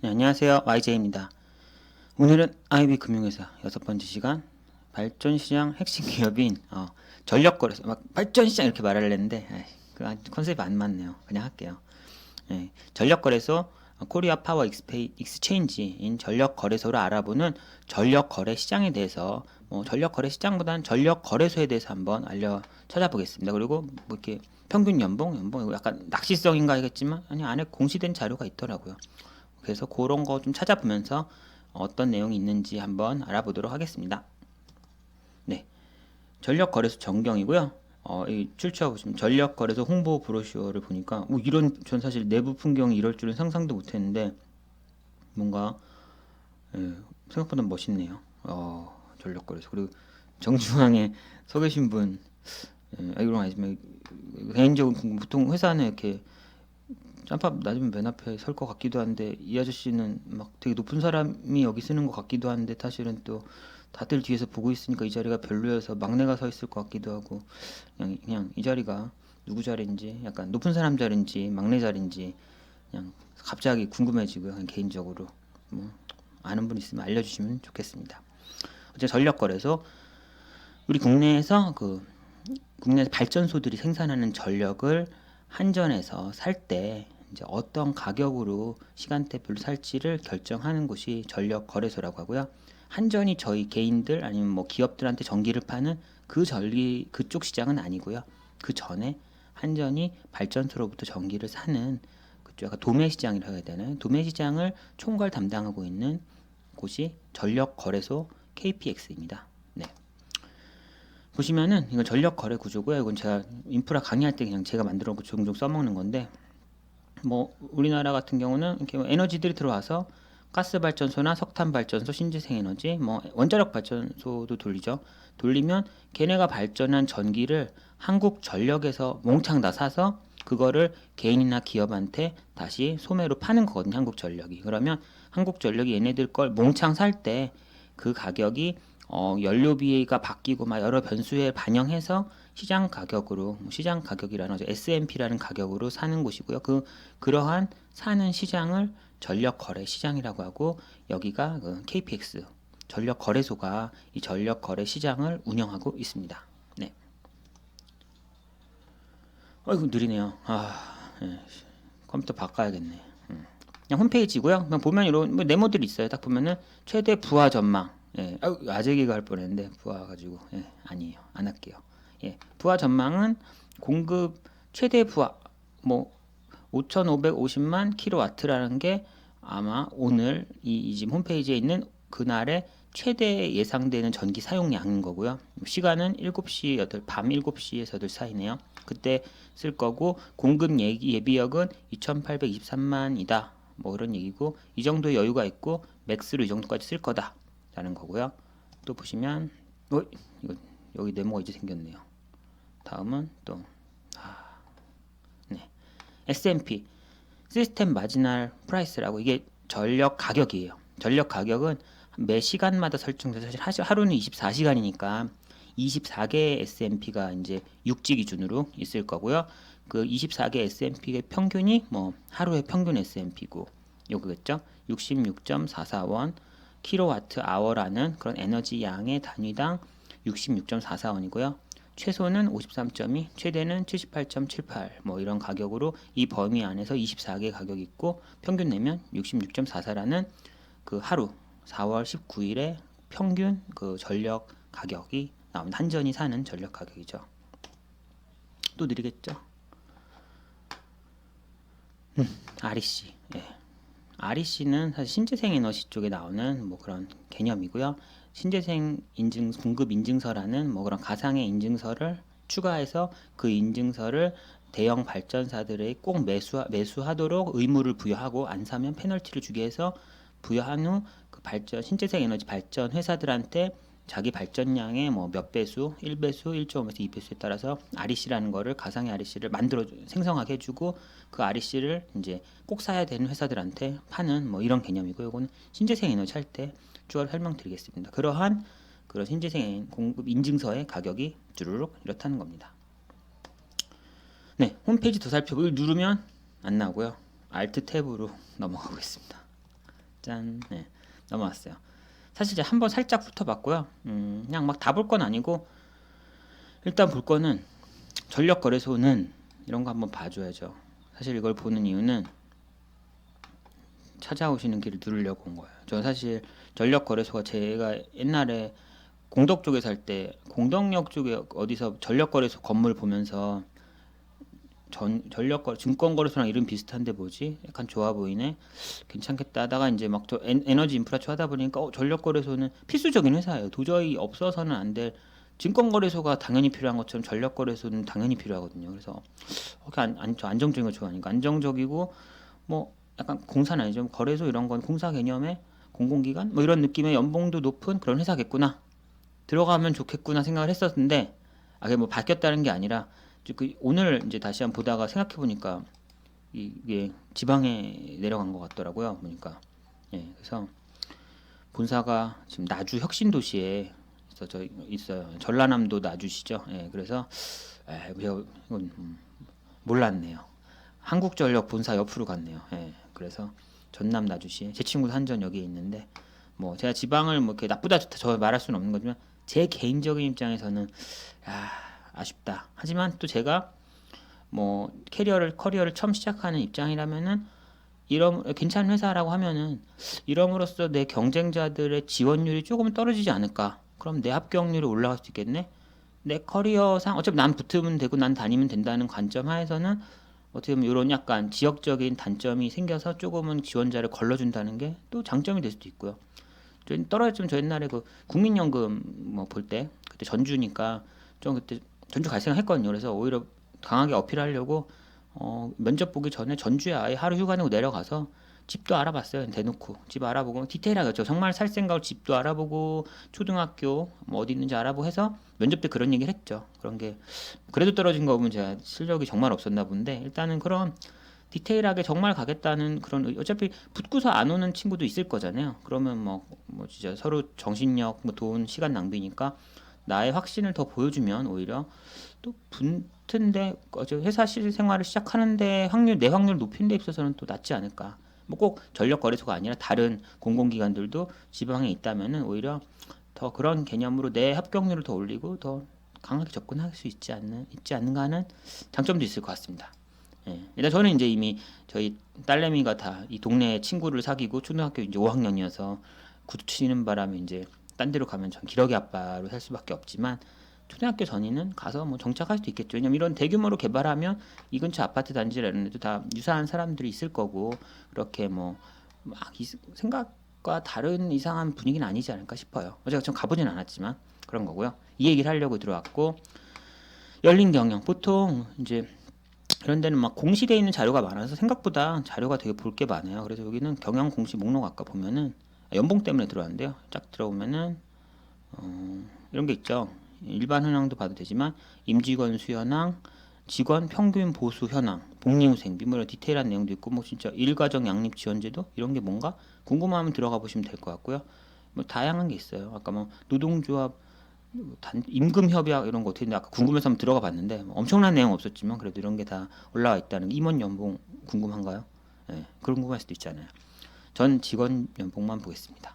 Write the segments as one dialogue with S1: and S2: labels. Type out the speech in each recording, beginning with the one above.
S1: 네, 안녕하세요. YJ입니다. 오늘은 IB 금융회사 6번째 시간 발전시장 핵심 기업인 전력거래소 막 발전시장 이렇게 말하려 했는데 그 컨셉이 안 맞네요. 그냥 할게요. 전력거래소 코리아 파워 익스체인지인 전력거래소를 알아보는 전력거래 시장에 대해서 전력거래 시장보다는 전력거래소에 대해서 한번 찾아보겠습니다. 그리고 뭐 이렇게 평균 연봉 이거 약간 낚시성인가 하겠지만 아니 안에 공시된 자료가 있더라고요. 그래서 그런 거 좀 찾아보면서 어떤 내용이 있는지 한번 알아보도록 하겠습니다. 네, 전력거래소 전경이고요. 이 출처 보시면 전력거래소 홍보 브로셔를 보니까 이런 전 사실 내부 풍경이 이럴 줄은 상상도 못했는데 뭔가 생각보다 멋있네요. 전력거래소 그리고 정중앙에 서 계신 분 이런 아니지만 개인적으로 보통 회사는 이렇게 짬밥 낮으면 맨 앞에 설 것 같기도 한데 이 아저씨는 막 되게 높은 사람이 여기 쓰는 것 같기도 한데 사실은 또 다들 뒤에서 보고 있으니까 이 자리가 별로여서 막내가 서 있을 것 같기도 하고 그냥 이 자리가 누구 자리인지 약간 높은 사람 자리인지 막내 자리인지 그냥 갑자기 궁금해지고요. 그냥 개인적으로 뭐 아는 분 있으면 알려주시면 좋겠습니다. 어제 전력거래소 우리 국내에서 국내 발전소들이 생산하는 전력을 한전에서 살 때 이제 어떤 가격으로 시간대별로 살지를 결정하는 곳이 전력거래소라고 하고요. 한전이 저희 개인들 아니면 뭐 기업들한테 전기를 파는 그쪽 시장은 아니고요. 그 전에 한전이 발전소로부터 전기를 사는 그쪽 약간 도매 시장이라고 해야 되나요? 도매 시장을 총괄 담당하고 있는 곳이 전력거래소 KPX입니다. 네. 보시면은 이건 전력 거래 구조고요. 이건 제가 인프라 강의할 때 그냥 제가 만들어 놓고 종종 써먹는 건데 뭐 우리나라 같은 경우는 이렇게 에너지들이 들어와서 가스 발전소나 석탄 발전소, 신재생 에너지, 뭐 원자력 발전소도 돌리죠. 돌리면 걔네가 발전한 전기를 한국 전력에서 몽창 다 사서 그거를 개인이나 기업한테 다시 소매로 파는 거거든요. 한국 전력이. 그러면 한국 전력이 얘네들 걸 몽창 살 때 그 가격이 연료비가 바뀌고 막 여러 변수에 반영해서 시장 가격으로 시장 가격이라는 S&P라는 가격으로 사는 곳이고요. 그러한 사는 시장을 전력 거래 시장이라고 하고 여기가 KPX 전력 거래소가 이 전력 거래 시장을 운영하고 있습니다. 네. 어이구 느리네요. 예. 컴퓨터 바꿔야겠네. 그냥 홈페이지고요. 그냥 보면 이런 뭐 네모들이 있어요. 딱 보면은 최대 부하 전망. 예. 아재 개그 할 뻔했는데 부하 가지고 아니에요. 안 할게요. 예. 부하 전망은 공급 최대 부하 뭐 5,550만 킬로와트라는 게 아마 오늘 이 지금 홈페이지에 있는 그날의 최대 예상되는 전기 사용량인 거고요. 시간은 7시 8, 밤 7시에서 8시 사이네요. 그때 쓸 거고 공급 예비역은 2,823만이다. 뭐 그런 얘기고 이 정도 여유가 있고 맥스로 이 정도까지 쓸 거다라는 거고요. 또 보시면 이거 여기 네모가 이제 생겼네요. 다음은 또 네. S&P 시스템 마지널 프라이스라고 이게 전력 가격이에요. 전력 가격은 매 시간마다 설정돼서 사실 하루는 24시간이니까 24개의 S&P가 이제 육지 기준으로 있을 거고요. 그 24개 S&P의 평균이 뭐 하루의 평균 S&P고 요거겠죠. 66.44원 킬로와트 아워라는 그런 에너지 양의 단위당 66.44원이고요. 최소는 53.2, 최대는 78.78, 뭐 이런 가격으로 이 범위 안에서 24개 가격이 있고 평균 내면 66.44라는 그 하루 4월 19일에 평균 그 전력 가격이 나옵니다. 한전이 사는 전력 가격이죠. 또 느리겠죠? REC. 예. REC는 사실 신재생 에너지 쪽에 나오는 뭐 그런 개념이고요. 신재생 인증 공급 인증서라는 뭐 그런 가상의 인증서를 추가해서 그 인증서를 대형 발전사들에 꼭 매수하도록 의무를 부여하고 안 사면 페널티를 주게 해서 부여한 후 그 신재생 에너지 발전 회사들한테 자기 발전량의 뭐 몇 배수, 1배수, 1.5배수, 2배수에 따라서 REC라는 거를 가상의 REC를 만들어 생성하게 해주고 그 REC를 이제 꼭 사야 되는 회사들한테 파는 뭐 이런 개념이고요. 이거는 신재생 에너지 할 때 추가로 설명드리겠습니다. 그러한 그런 신재생 공급 인증서의 가격이 주르륵 이렇다는 겁니다. 네, 홈페이지 더 살펴보고 누르면 안 나오고요. Alt 탭으로 넘어가고 있습니다. 짠. 네, 넘어왔어요. 사실 이제 한번 살짝 훑어봤고요. 그냥 막 다 볼 건 아니고 일단 볼 거는 전력거래소는 이런 거 한번 봐줘야죠. 사실 이걸 보는 이유는 찾아오시는 길을 누르려고 온 거예요. 저는 사실 전력거래소가 제가 옛날에 공덕 쪽에 살 때 공덕역 쪽에 어디서 전력거래소 건물 보면서 전력거래 증권거래소랑 이름 비슷한데 뭐지? 약간 좋아 보이네. 괜찮겠다 하다가 이제 막 저 에너지 인프라 쪽 하다 보니까 전력거래소는 필수적인 회사예요. 도저히 없어서는 안 될 증권거래소가 당연히 필요한 것처럼 전력거래소는 당연히 필요하거든요. 그래서 저 안정적인 거 좋아하니까 안정적이고 뭐 약간 공사는 아니죠. 거래소 이런 건 공사 개념의 공공기관 뭐 이런 느낌의 연봉도 높은 그런 회사겠구나. 들어가면 좋겠구나 생각을 했었는데 그게 뭐 바뀌었다는 게 아니라 오늘 이제 다시 한번 보다가 생각해 보니까 이게 지방에 내려간 것 같더라고요. 보니까 그래서 본사가 지금 나주 혁신도시에 있어요. 전라남도 나주시죠. 그래서 제가 이건 몰랐네요. 한국전력 본사 옆으로 갔네요. 그래서 전남 나주시에 제 친구도 한전 여기에 있는데 뭐 제가 지방을 뭐 이렇게 나쁘다 좋다 저 말할 수는 없는 거지만 제 개인적인 입장에서는 아쉽다. 하지만 또 제가 뭐 커리어를 처음 시작하는 입장이라면은 괜찮은 회사라고 하면은 이럼으로써 내 경쟁자들의 지원율이 조금 떨어지지 않을까. 그럼 내 합격률이 올라갈 수 있겠네. 내 커리어상 어차피 난 붙으면 되고 난 다니면 된다는 관점 하에서는 어떻게 보면 이런 약간 지역적인 단점이 생겨서 조금은 지원자를 걸러준다는 게 또 장점이 될 수도 있고요. 떨어졌지만 저 옛날에 그 국민연금 뭐 볼 때 그때 전주니까 좀 그때 전주 갈 생각 했거든요. 그래서 오히려 강하게 어필하려고 면접 보기 전에 전주에 아예 하루 휴가 내고 내려가서 집도 알아봤어요. 대놓고 집 알아보고 디테일하게 저 정말 살 생각으로 집도 알아보고 초등학교 뭐 어디 있는지 알아보고 해서 면접 때 그런 얘기를 했죠. 그런 게 그래도 떨어진 거 보면 제가 실력이 정말 없었나 본데 일단은 그런 디테일하게 정말 가겠다는 그런 어차피 붙고서 안 오는 친구도 있을 거잖아요. 그러면 뭐 진짜 서로 정신력, 뭐 돈, 시간 낭비니까 나의 확신을 더 보여주면 오히려 또 붙은데 회사 생활을 시작하는데 내 확률 높인 데 있어서는 또 낫지 않을까. 뭐 꼭 전력 거래소가 아니라 다른 공공기관들도 지방에 있다면은 오히려 더 그런 개념으로 내 합격률을 더 올리고 더 강하게 접근할 수 있지 않는가 하는 장점도 있을 것 같습니다. 일단 저는 이제 이미 저희 딸내미가 다 이 동네 친구를 사귀고 초등학교 이제 5학년이어서 구두 치는 바람에 이제 딴 데로 가면 전 기러기 아빠로 살 수밖에 없지만 초등학교 전이는 가서 뭐 정착할 수도 있겠죠. 왜냐면 이런 대규모로 개발하면 이 근처 아파트 단지라는 데도 다 유사한 사람들이 있을 거고 그렇게 뭐 막 생각과 다른 이상한 분위기는 아니지 않을까 싶어요. 제가 좀 가보진 않았지만 그런 거고요. 이 얘기를 하려고 들어왔고 열린 경영 보통 이제 이런 데는 막 공시되어 있는 자료가 많아서 생각보다 자료가 되게 볼 게 많아요. 그래서 여기는 경영 공시 목록 아까 보면은 연봉 때문에 들어왔는데요. 쫙 들어오면은 이런 게 있죠. 일반 현황도 봐도 되지만 임직원 수현황, 직원 평균 보수 현황, 복리후생비 뭐 이런 디테일한 내용도 있고 뭐 진짜 일가정 양립 지원제도 이런 게 뭔가 궁금하면 들어가 보시면 될 것 같고요. 뭐 다양한 게 있어요. 아까 뭐 노동조합 임금 협약 이런 거 어떻게 아까 궁금해서 한번 들어가 봤는데 뭐 엄청난 내용 없었지만 그래도 이런 게 다 올라와 있다는 게 임원 연봉 궁금한가요? 궁금할 수도 있잖아요. 전 직원 연봉만 보겠습니다.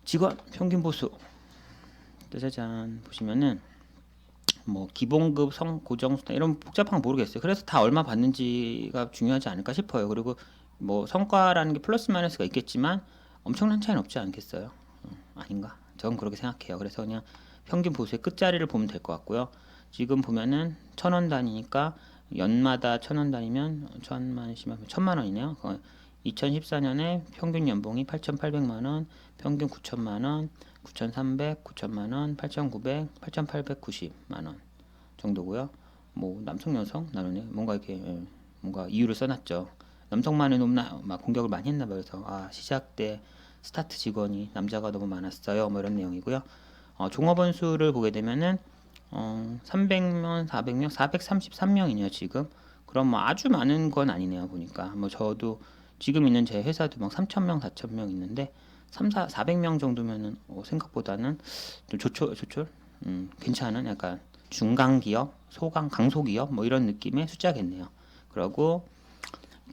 S1: 직원 평균 보수 짜자잔 보시면은 뭐 기본급 고정수당 이런 복잡한 거 모르겠어요. 그래서 다 얼마 받는지가 중요하지 않을까 싶어요. 그리고 뭐 성과라는 게 플러스 마이너스가 있겠지만 엄청난 차이는 없지 않겠어요. 아닌가? 저는 그렇게 생각해요. 그래서 그냥 평균 보수의 끝자리를 보면 될 것 같고요. 지금 보면은 1,000원 단위니까 연마다 1,000원 단위면 1,000만 원이네요. 2014년에 평균 연봉이 8,800만 원, 평균 9천만 원, 9,300, 9천만 원, 8,900, 8,890만 원 정도고요. 뭐 남성 여성 나누네. 뭔가 이렇게 뭔가 이유를 써놨죠. 남성만이 높나 막 공격을 많이 했나 봐요. 그래서 시작 때 스타트 직원이 남자가 너무 많았어요. 뭐 이런 내용이고요. 종업원 수를 보게 되면은 300명, 400명, 433명이네요 지금. 그럼 뭐 아주 많은 건 아니네요 보니까. 뭐 저도 지금 있는 제 회사도 막 3,000명, 4,000명 있는데 400명 정도면은 생각보다는 좀 조촐, 괜찮은 약간 중간 기업, 강소 기업 뭐 이런 느낌의 숫자겠네요. 그리고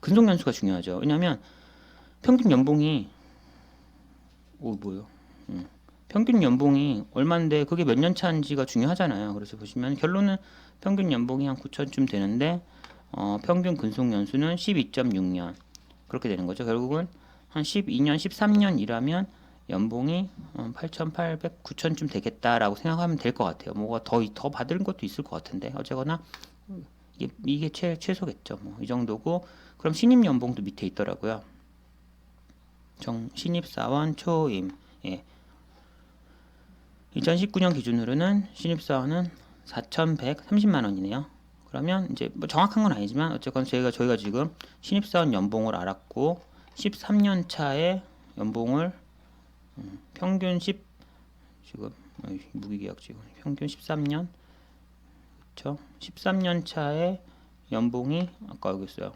S1: 근속 연수가 중요하죠. 왜냐하면 평균 연봉이 뭐요? 평균 연봉이 얼마인데 그게 몇 년 차인지가 중요하잖아요. 그래서 보시면 결론은 평균 연봉이 한 9천쯤 되는데 평균 근속 연수는 12.6년 그렇게 되는 거죠. 결국은 한 12년, 13년 일하면 연봉이 8,800, 9천쯤 되겠다라고 생각하면 될 것 같아요. 뭐가 더 받을 것도 있을 것 같은데 어쨌거나 이게 최소겠죠. 뭐 이 정도고 그럼 신입 연봉도 밑에 있더라고요. 신입사원 초임. 예. 2019년 기준으로는 신입사원은 4,130만 원이네요. 그러면 이제 뭐 정확한 건 아니지만 어쨌건 저희가 지금 신입사원 연봉을 알았고 13년 차의 연봉을 평균 지금 무기계약 지금 평균 13년 그렇죠? 13년 차의 연봉이 아까 여기 있어요.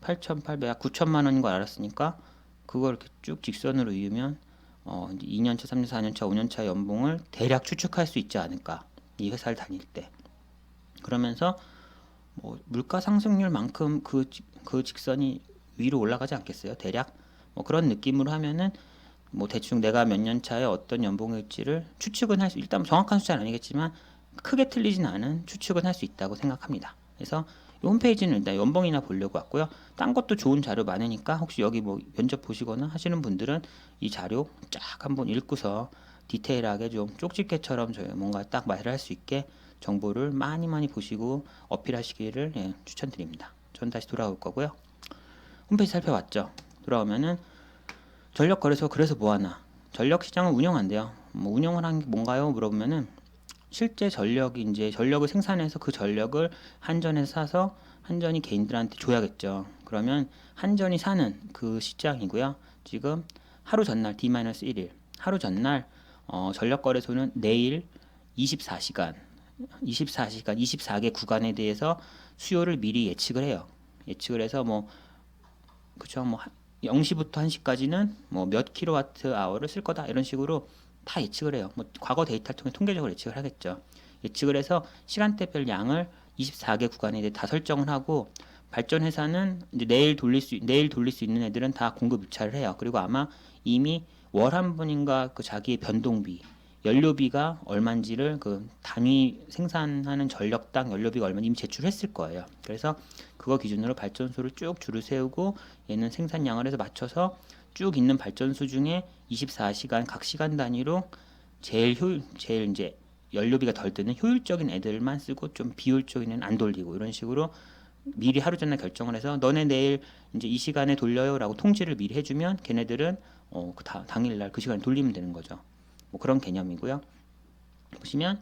S1: 8,800, 9천만 원인 걸 알았으니까 그걸 이렇게 쭉 직선으로 이으면 이제 2년차, 3년차, 4년차, 5년차 연봉을 대략 추측할 수 있지 않을까 이 회사를 다닐 때. 그러면서 뭐 물가 상승률만큼 그 직선이 위로 올라가지 않겠어요? 대략 뭐 그런 느낌으로 하면은 뭐 대충 내가 몇 년 차에 어떤 연봉일지를 추측은 할 수, 일단 정확한 숫자는 아니겠지만 크게 틀리진 않은 추측은 할 수 있다고 생각합니다. 그래서 이 홈페이지는 일단 연봉이나 보려고 왔고요. 딴 것도 좋은 자료 많으니까 혹시 여기 뭐 면접 보시거나 하시는 분들은 이 자료 쫙 한번 읽고서 디테일하게 좀 쪽집게처럼 뭔가 딱 말을 할 수 있게 정보를 많이 보시고 어필하시기를 추천드립니다. 전 다시 돌아올 거고요. 홈페이지 살펴봤죠. 돌아오면은 전력거래소 그래서 뭐하나? 전력시장을 운영한대요. 뭐 운영을 한 게 뭔가요? 물어보면은 실제 전력을 생산해서 그 전력을 한전에서 사서 한전이 개인들한테 줘야겠죠. 그러면 한전이 사는 그 시장이고요. 지금 하루 전날 D-1일 하루 전날 전력거래소는 내일 24시간 24개 구간에 대해서 수요를 미리 예측을 해요. 예측을 해서 뭐 0시부터 1시까지는 뭐 몇 킬로와트 아워를 쓸 거다 이런 식으로 다 예측을 해요. 뭐 과거 데이터를 통해 통계적으로 예측을 하겠죠. 예측을 해서 시간대별 양을 24개 구간에 대해 다 설정을 하고 발전 회사는 이제 내일 돌릴 수 있는 애들은 다 공급 유찰을 해요. 그리고 아마 이미 월 한 분인가 그 자기의 변동비 연료비가 얼마인지를 그 단위 생산하는 전력당 연료비가 얼마인지 이미 제출했을 거예요. 그래서 그거 기준으로 발전소를 쭉 줄을 세우고 얘는 생산량을 해서 맞춰서 쭉 있는 발전소 중에 24시간 각 시간 단위로 제일 이제 연료비가 덜 드는 효율적인 애들만 쓰고 좀 비효율적인 애는 안 돌리고 이런 식으로 미리 하루 전에 결정을 해서 너네 내일 이제 이 시간에 돌려요라고 통지를 미리 해주면 걔네들은 그 당일날 그 시간에 돌리면 되는 거죠. 뭐 그런 개념이고요. 보시면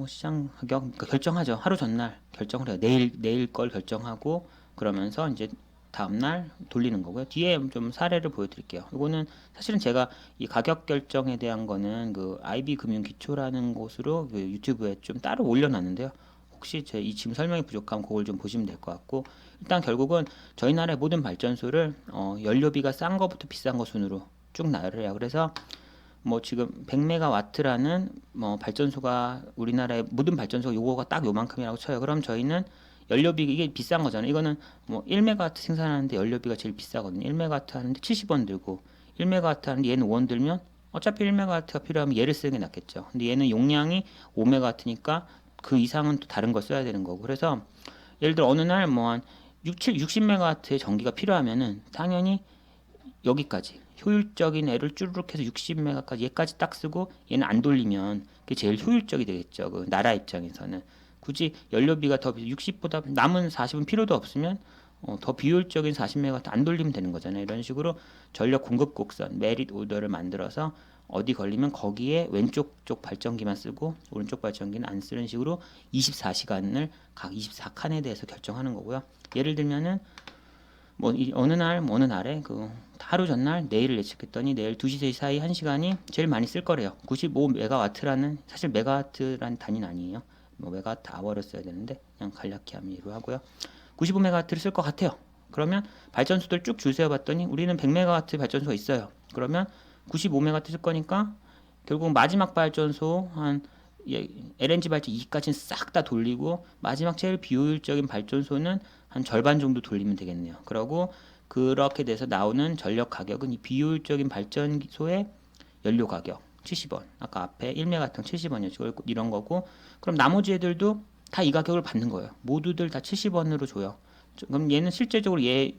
S1: 시장 가격 그러니까 결정하죠. 하루 전날 결정을 해요. 내일 걸 결정하고 그러면서 이제 다음날 돌리는 거고요. 뒤에 좀 사례를 보여드릴게요. 이거는 사실은 제가 이 가격 결정에 대한 거는 그 IB금융기초라는 곳으로 그 유튜브에 좀 따로 올려놨는데요. 혹시 제 이 지금 설명이 부족하면 그걸 좀 보시면 될 것 같고 일단 결국은 저희 나라의 모든 발전소를 연료비가 싼 거부터 비싼 거 순으로 쭉 나열을 해요. 그래서 뭐 지금 100메가와트라는 뭐 발전소가 우리나라의 모든 발전소 요거가 딱 요만큼이라고 쳐요. 그럼 저희는 연료비 이게 비싼 거잖아요. 이거는 뭐 1메가와트 생산하는데 연료비가 제일 비싸거든요. 1메가와트 하는데 70원 들고 1메가와트 하는데 얘는 5원 들면 어차피 1메가와트가 필요하면 얘를 쓰는 게 낫겠죠. 근데 얘는 용량이 5메가와트니까 그 이상은 또 다른 걸 써야 되는 거고. 그래서 예를 들어 어느 날 뭐 한 60메가와트의 전기가 필요하면은 당연히 여기까지 효율적인 애를 쭈르륵 해서 60메가까지 얘까지 딱 쓰고 얘는 안 돌리면 그게 제일 효율적이 되겠죠. 그 나라 입장에서는 굳이 연료비가 더 60보다 남은 40은 필요도 없으면 더 비효율적인 40메가와트 안 돌리면 되는 거잖아요. 이런 식으로 전력 공급 곡선 메릿 오더를 만들어서 어디 걸리면 거기에 왼쪽 쪽 발전기만 쓰고 오른쪽 발전기는 안 쓰는 식으로 24시간을 각 24칸에 대해서 결정하는 거고요. 예를 들면은 뭐 어느 날에 그 하루 전날 내일을 예측했더니 내일 2시 3시 사이 1시간이 제일 많이 쓸 거래요. 95메가와트라는 사실 메가와트라는 단위는 아니에요. 뭐 메가와트 아워를 써야 되는데 그냥 간략히 함의로 하고요. 95메가와트를 쓸 것 같아요. 그러면 발전소들 쭉 줄 세어 봤더니 우리는 100메가와트 발전소가 있어요. 그러면 95메가와트 쓸 거니까 결국 마지막 발전소 한 LNG 발전 2기까지는 싹 다 돌리고 마지막 제일 비효율적인 발전소는 한 절반 정도 돌리면 되겠네요. 그러고 그렇게 돼서 나오는 전력 가격은 이 비효율적인 발전소의 연료 가격 70원. 아까 앞에 1메가당 70원이었죠. 이런 거고. 그럼 나머지 애들도 다 이 가격을 받는 거예요. 모두들 다 70원으로 줘요. 그럼 얘는 실제적으로 얘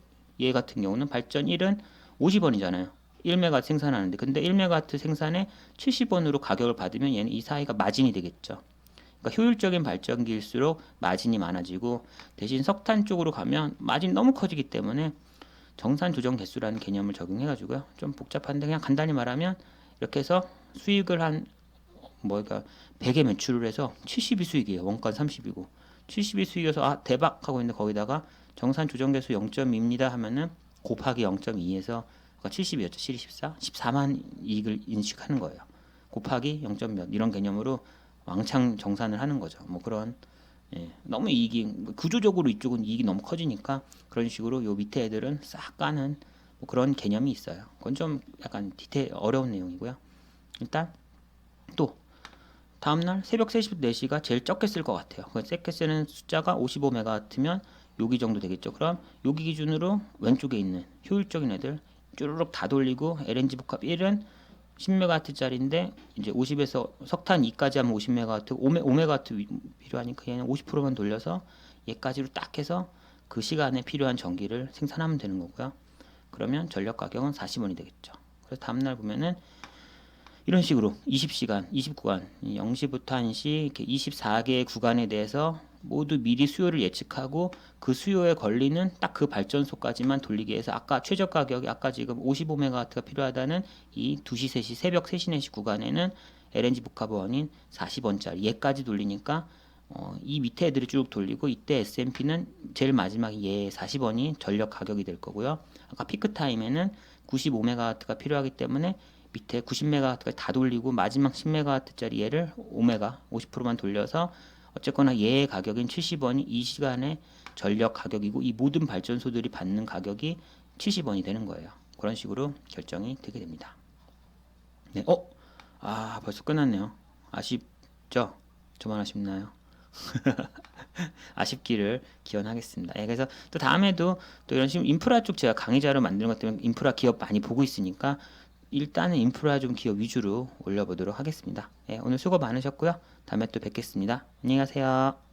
S1: 같은 경우는 발전 1은 50원이잖아요. 1메가와트 생산하는데. 근데 1메가와트 생산에 70원으로 가격을 받으면 얘는 이 사이가 마진이 되겠죠. 그러니까 효율적인 발전기일수록 마진이 많아지고 대신 석탄 쪽으로 가면 마진이 너무 커지기 때문에 정산 조정 개수라는 개념을 적용해가지고요. 좀 복잡한데 그냥 간단히 말하면 이렇게 해서 수익을 한 뭐가 100에 매출을 해서 70이 수익이에요. 원가 30이고 70이 수익이어서 아 대박 하고 있는데 거기다가 정산 조정 개수 0.2입니다 하면은 곱하기 0.2에서 70이었죠. 14? 14만 이익을 인식하는 거예요. 곱하기 0. 몇 이런 개념으로 왕창 정산을 하는 거죠. 뭐 그런 너무 이익이 구조적으로 이쪽은 이익이 너무 커지니까 그런 식으로 요 밑에 애들은 싹 까는 뭐 그런 개념이 있어요. 그건 좀 약간 디테일 어려운 내용이고요. 일단 또 다음날 새벽 3시부터 4시가 제일 적게 쓸 것 같아요. 적게 쓰는 숫자가 55메가와트면 여기 정도 되겠죠. 그럼 여기 기준으로 왼쪽에 있는 효율적인 애들 쭈르륵 다 돌리고 LNG 복합 1은 10메가와트짜리인데 이제 50에서 석탄 2까지 하면 50메가와트, 5메가와트 필요하니까 얘는 50%만 돌려서 얘까지로 딱 해서 그 시간에 필요한 전기를 생산하면 되는 거고요. 그러면 전력 가격은 40원이 되겠죠. 그래서 다음날 보면은 이런 식으로 20시간, 20구간, 0시부터 1시 이렇게 24개의 구간에 대해서 모두 미리 수요를 예측하고 그 수요에 걸리는 딱 그 발전소까지만 돌리게 해서 아까 최저 가격이 아까 지금 55메가와트가 필요하다는 이 2시, 3시, 새벽 3시, 4시 구간에는 LNG 복합원인 40원짜리 얘까지 돌리니까 이 밑에 애들이 쭉 돌리고 이때 S&P는 제일 마지막에 얘 40원이 전력 가격이 될 거고요. 아까 피크 타임에는 95메가와트가 필요하기 때문에 밑에 90메가와트까지 다 돌리고 마지막 10메가와트짜리 얘를 5메가 50%만 돌려서 어쨌거나 얘의 가격인 70원이 이 시간에 전력 가격이고 이 모든 발전소들이 받는 가격이 70원이 되는 거예요. 그런 식으로 결정이 되게 됩니다. 네, 벌써 끝났네요. 아쉽죠? 저만 아쉽나요? 아쉽기를 기원하겠습니다. 그래서 또 다음에도 또 이런 식으로 인프라 쪽 제가 강의 자료 만드는 것 때문에 인프라 기업 많이 보고 있으니까 일단은 인프라 좀 기업 위주로 올려보도록 하겠습니다. 오늘 수고 많으셨고요. 다음에 또 뵙겠습니다. 안녕히 가세요.